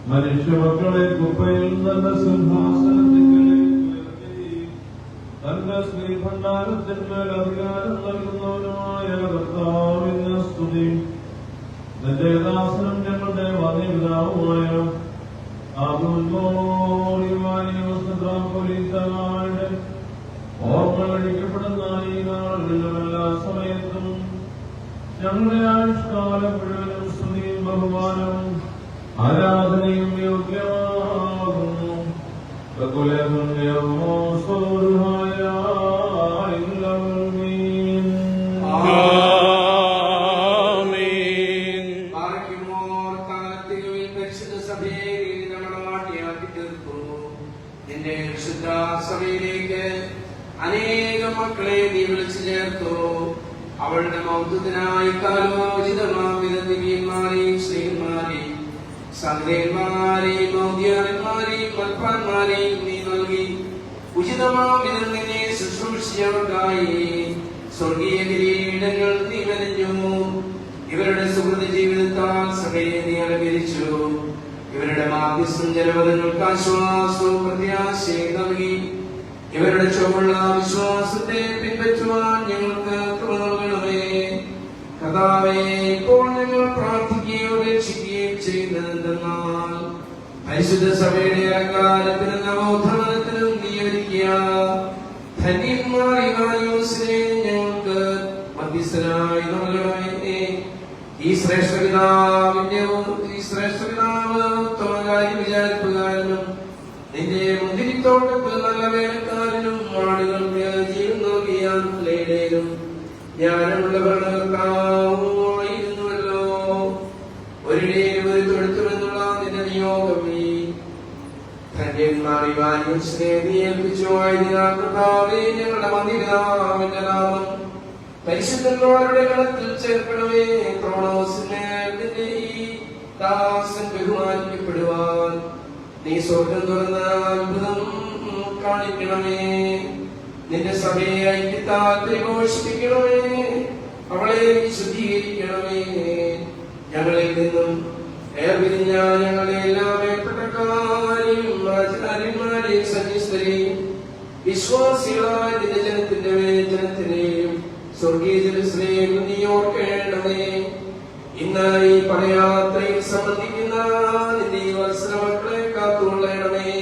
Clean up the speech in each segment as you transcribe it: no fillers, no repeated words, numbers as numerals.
മനുഷ്യമക്കളെ കുപ്പയിൽ നല്ല സിംഹാസനത്തിലെ ശ്രീഭണ്ഡാരത്തിന്മേൽ അധികാരം നൽകുന്നവനുമായ കർത്താവിന് സ്തുതി. നിന്റെ ദാസനും ഞങ്ങളുടെ വന്യപിതാവുമായ ഓർമ്മ കഴിക്കപ്പെടുന്ന ഈ നാളുകളിലും എല്ലാ സമയത്തും ഞങ്ങളുടെ ആയുഷ്കാലം മുഴുവനും സ്തുതിയും ബഹുമാനവും ആരാധനയും യോഗ്യമാകുന്നു. നിന്റെ വിശുദ്ധ സഭയിലേക്ക് അനേകം മക്കളെ നീ വിളിച്ചു ചേർത്തു. അവളുടെ മൗത്വത്തിനായി കാലോചിതമാം ദിവ്യന്മാരെയും സ്ത്രീന്മാരെയും സന്ധ്യന്മാരെയും മൗദ്യാന്മാരെയും മൽപ്പാന്മാരെയും നീ നൽകി. ഉചിതമാം വിധം നിന്നെ ശുശ്രൂഷിച്ചവർക്കായി സ്വർഗീയ കിരീടങ്ങൾ നീ മെനഞ്ഞു. ഇവരുടെ സുഹൃത ജീവിതത്താൽ സഭയെ നീ അലങ്കരിച്ചു. ഇവരുടെ മാധ്യസ്ഥം ജനപദങ്ങൾക്ക് ആശ്വാസവും പ്രത്യാശയും നൽകി. ഇവരുടെ ചുവള്ള വിശ്വാസത്തെ പിൻപറ്റുവാൻ ഞങ്ങൾക്ക് കൃപ നൽകണമേ. കർത്താവേ, ഇപ്പോൾ ഞങ്ങൾ പ്രാർത്ഥിക്കുകയും അപേക്ഷിക്കുകയും ചെയ്യുന്നതെന്തെന്നാൽ പരിശുദ്ധ സഭയുടെ അലങ്കാരത്തിനും നവോത്ഥാനത്തിനും നീ ഒരുക്കിയ ധന്യന്മാരെ ഞങ്ങൾക്ക് മധ്യസ്ഥനായി നൽകണമേ. ഈ ശ്രേഷ്ഠ പിതാവ് ഉത്തമകാര്യം വിചാരിപ്പുകാരനും നിന്റെ മുന്തിരിത്തോട്ടത്തിൽ നല്ല വേലക്കാരനും ആടുകൾക്ക് ജീവൻ നൽകിയ ലേഡേനും ജ്ഞാനമുള്ള ഭരണകർത്താവുമായിരുന്നുവല്ലോ. ഒരിടേലും ഒരു തൊഴുത്തുമെന്നുള്ള നിന്റെ നിയോഗമേ ധന്യന്മാർ നീ ഏൽപ്പിച്ചു. ആയതിനാൽ കർത്താവേ, ഞങ്ങളുടെ മന്ദിരാവിന്റെ നാമം പരിശുദ്ധന്മാരുടെ ഗണത്തിൽ ചേർക്കണമേ. ക്രോണോസിന്റെ ഈ ദാസൻ ബഹുമാനിക്കപ്പെടുവാൻ നീ സ്വർഗം തുറന്ന അത്ഭുതം കാണിക്കണമേ. നിന്റെ സഭയെ ഐക്യത്താൽ പരിപോഷിപ്പിക്കണമേ. അവളെ ശുദ്ധീകരിക്കണമേ. ഞങ്ങളിൽ നിന്നും ഏർപിരിഞ്ഞ ഞങ്ങളുടെ എല്ലാ മേൽപ്പെട്ടക്കാരെയും ആചാര്യന്മാരെയും സന്യസ്തരെയും വിശ്വാസികളായ നിന്റെ ജനത്തിനെയും സ്വർഗീയ ജലസ്നേഹം നീ ഓർക്കേണ്ടതേ. ഇന്ന് ഈ പടയാത്രയിൽ സംബന്ധിക്കുന്ന നിന്റെ ഈ വത്സര മക്കളെ കാത്തുകൊള്ളണമേ.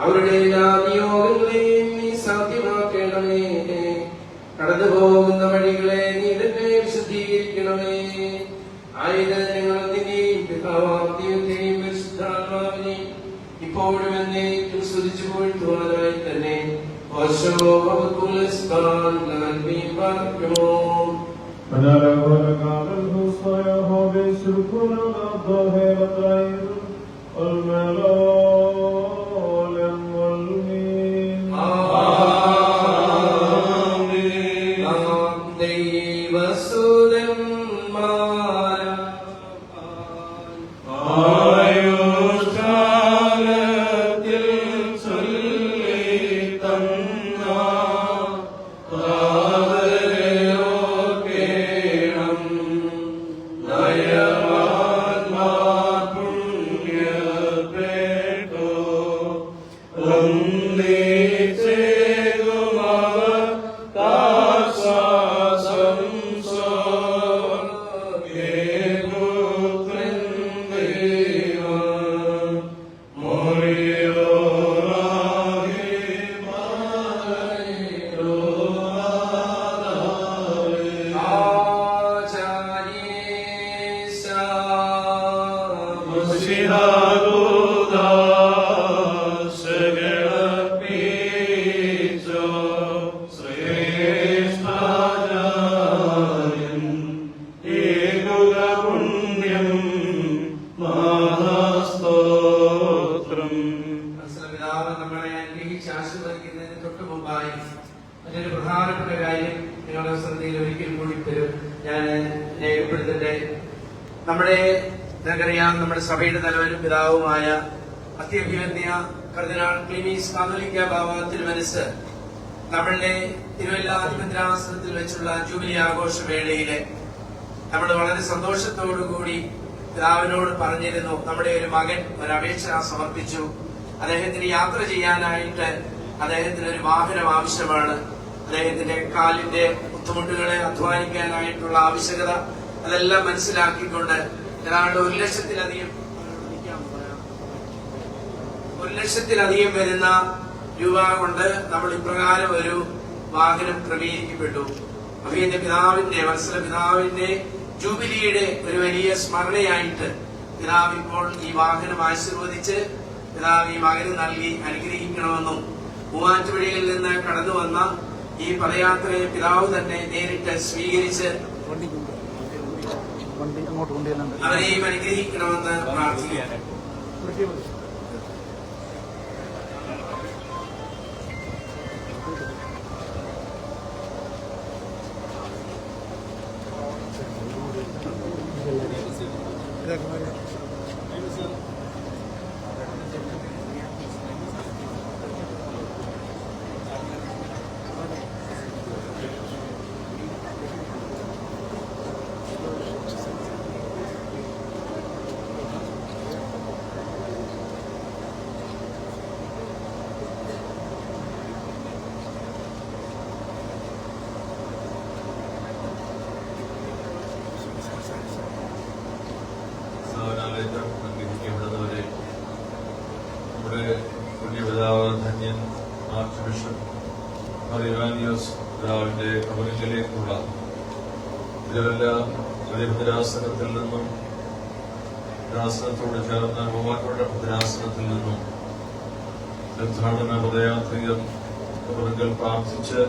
അവരുടെ എല്ലാ നിയോഗങ്ങളെയും നീ സാധ്യമാക്കണമേ. കടന്നു പോകുന്ന വഴികളെ നീ തന്നെ വിശുദ്ധീകരിക്കണമേ. ആയത് ഞങ്ങൾ നിന്നെയും പിതാവാം ദൈവത്തെയും പരിശുദ്ധാത്മാവിനെയും ഇപ്പോഴും എന്നേക്കും സ്തുതിച്ചു പോയിട്ടുള്ളതായി തന്നെ നമ്മുടെ സഭയുടെ തലവനും പിതാവുമായ അത്യഭിവന്യ കർദിനാൾ ക്ലീമീസ് കാതോലിക്ക ബാവ തിരുമനസ് നമ്മളുടെ തിരുവല്ലാധിപത്രാസനത്തിൽ വെച്ചുള്ള ജൂബിലി ആഘോഷവേളയില് നമ്മൾ വളരെ സന്തോഷത്തോടുകൂടി പിതാവിനോട് പറഞ്ഞിരുന്നു. നമ്മുടെ ഒരു മകൻ ഒരു അപേക്ഷ സമർപ്പിച്ചു. അദ്ദേഹത്തിന് യാത്ര ചെയ്യാനായിട്ട് അദ്ദേഹത്തിന് ഒരു വാഹനം ആവശ്യമാണ്. അദ്ദേഹത്തിന്റെ കാലിന്റെ ബുദ്ധിമുട്ടുകളെ അധ്വാനിക്കാനായിട്ടുള്ള ആവശ്യകത അതെല്ലാം മനസ്സിലാക്കിക്കൊണ്ട് ഏതാണ്ട് 1 ലക്ഷത്തിലധികം വരുന്ന രൂപ കൊണ്ട് നമ്മൾ ഇപ്രകാരം ഒരു വാഹനം ക്രമീകരിക്കപ്പെട്ടു. അഭിയന്റെ പിതാവിന്റെ വത്സല പിതാവിന്റെ ജൂബിലിയുടെ ഒരു വലിയ സ്മരണയായിട്ട് പിതാവ് ഇപ്പോൾ ഈ വാഹനം ആശീർവദിച്ച് പിതാവ് ഈ മകന് നൽകി അനുഗ്രഹിക്കണമെന്നും മൂവാറ്റുപുഴയിൽ നിന്ന് കടന്നു വന്ന ഈ പദയാത്രയെ പിതാവ് തന്നെ നേരിട്ട് സ്വീകരിച്ച് അവരെയും അനുഗ്രഹിക്കണമെന്ന് പ്രാർത്ഥിക്കുകയാണ്. ഭദ്രാസനത്തിൽ നിന്നും ഭദ്രാസനത്തോട് ചേർന്ന മൂവാറ്റുപുഴ ഭദ്രാസനത്തിൽ നിന്നും തീർത്ഥാടന പദയാത്രികർ പ്രാർത്ഥിച്ച്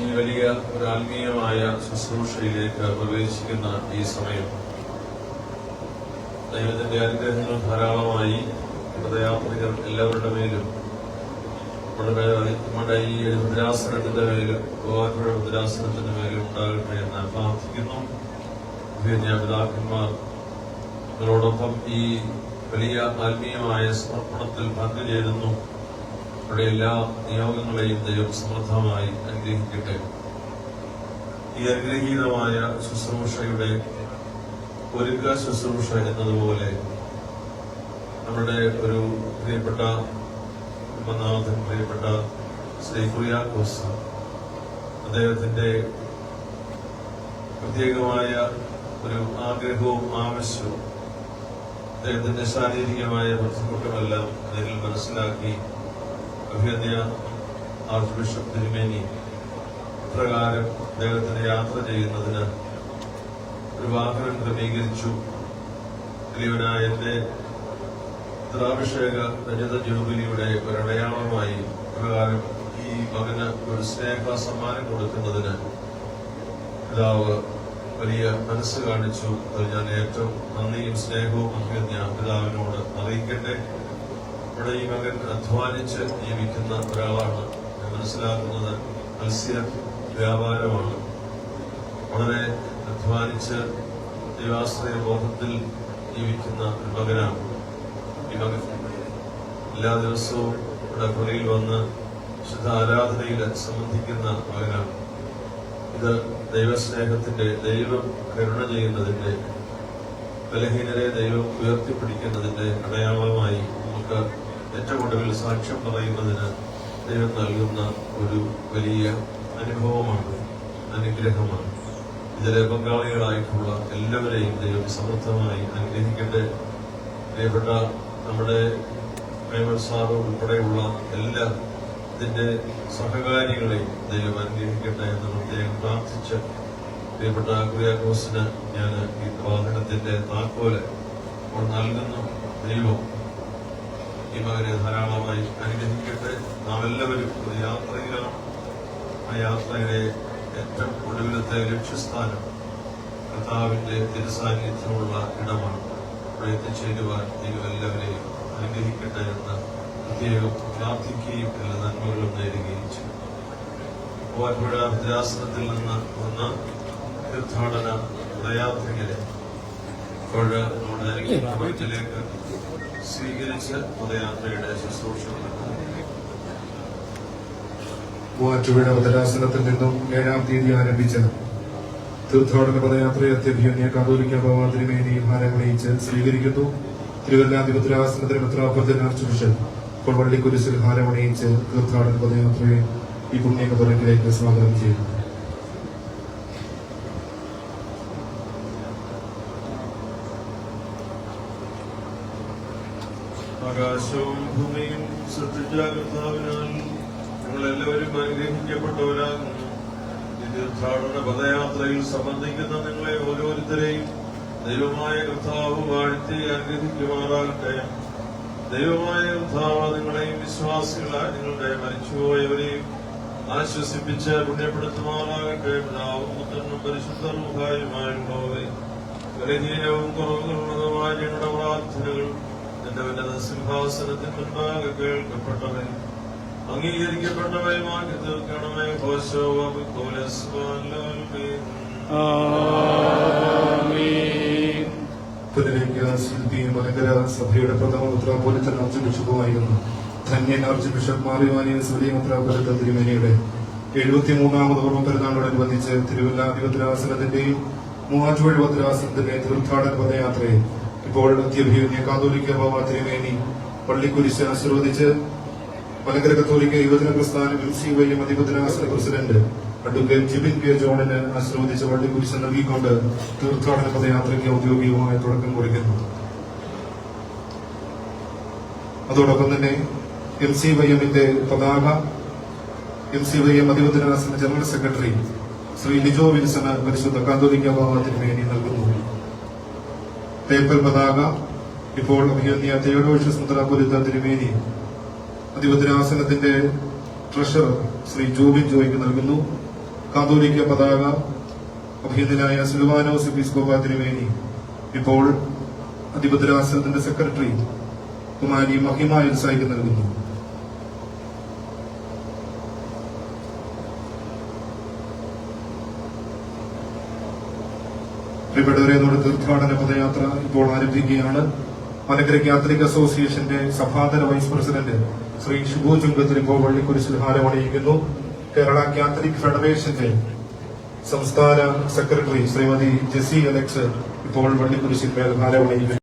ഈ വലിയ ഒരു ആത്മീയമായ ശുശ്രൂഷയിലേക്ക് പ്രവേശിക്കുന്ന ഈ സമയം ദൈവത്തിന്റെ അനുഗ്രഹങ്ങൾ ധാരാളമായി പദയാത്രികർ എല്ലാവരുടെ മേലും നമ്മുടെ ഈ ഭദ്രാസനത്തിന്റെ മേലും മൂവാറ്റുപുഴ ഭദ്രാസനത്തിന്റെ മേലും ഉണ്ടാകട്ടെ എന്ന് പ്രാർത്ഥിക്കുന്നു. പിതാക്കന്മാർ നിങ്ങളോടൊപ്പം ഈ വലിയ ആത്മീയമായ സമർപ്പണത്തിൽ പങ്കുചേരുന്നു. അവരുടെ എല്ലാ നിയോഗങ്ങളെയും ദൈവം സമൃദ്ധമായി അനുഗ്രഹിക്കട്ടെ. ഈ അനുഗ്രഹീതമായ ശുശ്രൂഷയുടെ ഒരുക്ക ശുശ്രൂഷ എന്നതുപോലെ നമ്മുടെ ഒരു പ്രിയപ്പെട്ട നാഥൻ, പ്രിയപ്പെട്ട ശ്രീ കുര്യാക്കോസ്, അദ്ദേഹത്തിന്റെ പ്രത്യേകമായ ഒരു ആഗ്രഹവും ആവശ്യവും അദ്ദേഹത്തിന്റെ ശാരീരികമായ ബുദ്ധിമുട്ടുമെല്ലാം നേരിൽ മനസ്സിലാക്കി അഭിനന്ദ ആർച്ച് ബിഷപ്പ് തിരുമേനി പ്രകാരം അദ്ദേഹത്തിന് യാത്ര ചെയ്യുന്നതിന് ഒരു വാഹനം ക്രമീകരിച്ചു. വലിയവനായ എന്റെ ദ്രാഭിഷേക രജത ജൂബിലിയുടെ ഒരടയാളമായി പ്രകാരം ഈ മകന് ഒരു സ്നേഹ സമ്മാനം കൊടുക്കുന്നതിന് പിതാവ് വലിയ മനസ്സ് കാണിച്ചു. അത് ഞാൻ ഏറ്റവും നന്ദിയും സ്നേഹവും പിതാവിനോട് അറിയിക്കട്ടെ. ഇവിടെ ഈ മകൻ അധ്വാനിച്ച് ജീവിക്കുന്ന ഒരാളാണ്. ഞാൻ മനസ്സിലാക്കുന്നത് മത്സ്യ വ്യാപാരമാണ്. വളരെ അധ്വാനിച്ച് ദൈവാശ്രയ ബോധത്തിൽ ജീവിക്കുന്ന ഒരു മകനാണ് ഈ മകൻ. എല്ലാ ദിവസവും ഇവിടെ പുറയിൽ വന്ന് ശുദ്ധ ആരാധനയിൽ സംബന്ധിക്കുന്ന മകനാണ്. ഇത് ദൈവസ്നേഹത്തിന്റെ, ദൈവം കരുണ ചെയ്യുന്നതിന്റെ, ബലഹീനരെ ദൈവം ഉയർത്തിപ്പിടിക്കുന്നതിന്റെ അടയാളമായി നമുക്ക് ഏറ്റവും ഒടുവിൽ സാക്ഷ്യം പറയുന്നതിന് ദൈവം നൽകുന്ന ഒരു വലിയ അനുഭവമാണ്, അനുഗ്രഹമാണ്. ഇതിലെ പങ്കാളികളായിട്ടുള്ള എല്ലാവരെയും ദൈവം സമൃദ്ധമായി അനുഗ്രഹിക്കട്ടെ. പ്രിയപ്പെട്ട നമ്മുടെ പ്രേമൽ സാറ് ഉൾപ്പെടെയുള്ള എല്ലാ ഇതിന്റെ സഹകാരികളെയും ദൈവം അനുഗ്രഹിക്കട്ടെ എന്ന് പ്രത്യേകം പ്രാർത്ഥിച്ച് പ്രിയപ്പെട്ട കുര്യാക്കോസിന് ഞാൻ ഈ വാഹനത്തിന്റെ താക്കോല് നൽകുന്നു. ദൈവം ഈ മകനെ ധാരാളമായി അനുഗ്രഹിക്കട്ടെ. നാം എല്ലാവരും ഒരു യാത്രയിലാണ്. ആ യാത്രയുടെ ഏറ്റവും ഒടുവിലത്തെ ലക്ഷ്യസ്ഥാനം കർത്താവിന്റെ തിരുസാന്നിധ്യമുള്ള ഇടമാണ്. അവിടെ എത്തിച്ചേരുവാൻ ദൈവം എല്ലാവരെയും അനുഗ്രഹിക്കട്ടെ എന്ന് പ്രത്യേകം പ്രാർത്ഥിക്കുകയും എല്ലാ നന്മകളും നേരുകയും ചെയ്യും. മൂവാറ്റുപുഴ ഭദ്രാസനത്തിൽ നിന്ന് വന്ന തീർത്ഥാടന പദയാത്രികരെ ഇപ്പോൾ നമ്മുടെ ലേക്ക് സ്വീകരിച്ച് പദയാത്രയുടെ ശുശ്രൂഷ മൂവാറ്റുപുഴ ഭദ്രാസനത്തിൽ നിന്നും 7-ാം തീയതി ആരംഭിച്ച തീർത്ഥാടന പദയാത്രയെ അത്യഭിയന്യ കാതോലിക്ക ബാവ തിരുമേനി ഭാരമണിയിച്ച് സ്വീകരിക്കുന്നു. തിരുവല്ലാതി ഭദ്രാസനത്തിന് മെത്രാപ്പൊലീത്ത ആർച്ച് ബിഷപ്പ് ഇപ്പോൾ വള്ളിക്കുരിശിൽ ഹാരമണിയിച്ച് തീർത്ഥാടന പദയാത്രയെ ഈ പുണ്യകബറിലേക്ക് സ്വാഗതം ചെയ്യുന്നു. ആകാശവും ഭൂമിയും സൃഷ്ടിച്ച കർത്താവിനാൽ നിങ്ങളെല്ലാവരും അനുഗ്രഹിക്കപ്പെട്ടവരാകുന്നു. ഈ തീർത്ഥാടന പദയാത്രയിൽ സംബന്ധിക്കുന്ന നിങ്ങളെ ഓരോരുത്തരെയും ദൈവമായ കർത്താവ് വാഴ്ത്തി അനുഗ്രഹിക്കുമാറാകട്ടെ. ദൈവമായ കർത്താവ് നിങ്ങളെയും വിശ്വാസികളായി നിങ്ങളുടെ മരിച്ചുപോയവരെയും ആശ്വസിപ്പിച്ച് പുണ്യപ്പെടുത്തുമാറാകട്ടെ. പിതാവും പുത്രനും പരിശുദ്ധ റൂഹായുമായുള്ളവരെ ബലഹീനവും കുറവുകളുള്ളതുമായ ഞങ്ങളുടെ പ്രാർത്ഥനകൾ നിന്റെ ഉന്നത സിംഹാസനത്തിന് മുൻപാകെ കേൾക്കപ്പെട്ടവൻ അംഗീകരിക്കപ്പെട്ടവയുമാക്കി തീർക്കണമേ. പുനരേഖ്യ മലങ്കര സഭയുടെ പ്രഥമ മെത്രാപ്പൊലീത്ത ആർച്ച് ബിഷപ്പുമായിരുന്നു ധന്യൻ ആർച്ച് ബിഷപ്പ് മാറിവാനിയസ് വലിയ മെത്രാപ്പൊലീത്ത തിരുമേനിയുടെ 73ാമത് ഓർമ്മ പെരുന്നാളോടനുബന്ധിച്ച് തിരുവല്ലാതി ഭദ്രാസനത്തിന്റെയും മൂവാറ്റുപുഴ ഭദ്രാസനത്തിന്റെ തീർത്ഥാടന പദയാത്രയെ ഇപ്പോൾ അത്യഭിയന്യ കാതോലിക്ക ബാവ തിരുമേനി പള്ളിക്കുരിശ് ആശീർവദിച്ച് മലങ്കര കത്തോലിക്ക യുവജന പ്രസ്ഥാനം MCYM അതിഭദ്രാസന പ്രസിഡന്റ് അഡ്വക്കേറ്റ് ജിബിൻ കെ ജോണിന് ആശീർവദിച്ച് വള്ളിക്കുരിശ് നൽകിക്കൊണ്ട് തീർത്ഥാടന പദയാത്രയ്ക്ക് ഔദ്യോഗികമായ തുടക്കം കുറിക്കുന്നു. അതോടൊപ്പം തന്നെ MCYMന്റെ പതാക MCYM അതിഭദ്രാസന ജനറൽ സെക്രട്ടറി ശ്രീ ലിജോ വിൽസന് പരിശുദ്ധ കാതോലിക്ക ബാവ തിരുമേനി നൽകുന്നു. പേപ്പൽ പതാക ഇപ്പോൾ അഭിനന്ദ തെയോഡോഷ്യസ് മെത്രാപ്പൊലീത്ത തിരുമേനി അതിഭദ്രാസനത്തിന്റെ ട്രഷറർ ശ്രീ ജോബിൻ ജോയ്ക്ക് നൽകുന്നു. കാതോലിക്ക പതാക അഭിനന്ദനായ സിൽവാനോസ് എപ്പിസ്കോപ്പ തിരുമേനി ഇപ്പോൾ അതിഭദ്രാസനത്തിന്റെ സെക്രട്ടറി കുമാരി മഹിമ എൽസായിക്ക് നൽകുന്നു. പ്രിയപ്പെട്ടവരെ, നമ്മുടെ തീർത്ഥാടന പദയാത്ര ഇപ്പോൾ ആരംഭിക്കുകയാണ്. മലങ്കര കാത്തലിക് അസോസിയേഷന്റെ സഭാതല വൈസ് പ്രസിഡന്റ് ശ്രീ ഷിബു ചുങ്കത്തിൽ ഇപ്പോൾ വള്ളിക്കുരിശിൽ ഹാരമണിയിക്കുന്നു. കേരള കാത്തലിക് ഫെഡറേഷന്റെ സംസ്ഥാന സെക്രട്ടറി ശ്രീമതി ജെസി അലക്സ് ഇപ്പോൾ വള്ളിക്കുരിശിന്മേൽ ഭാരമണിയിക്കും.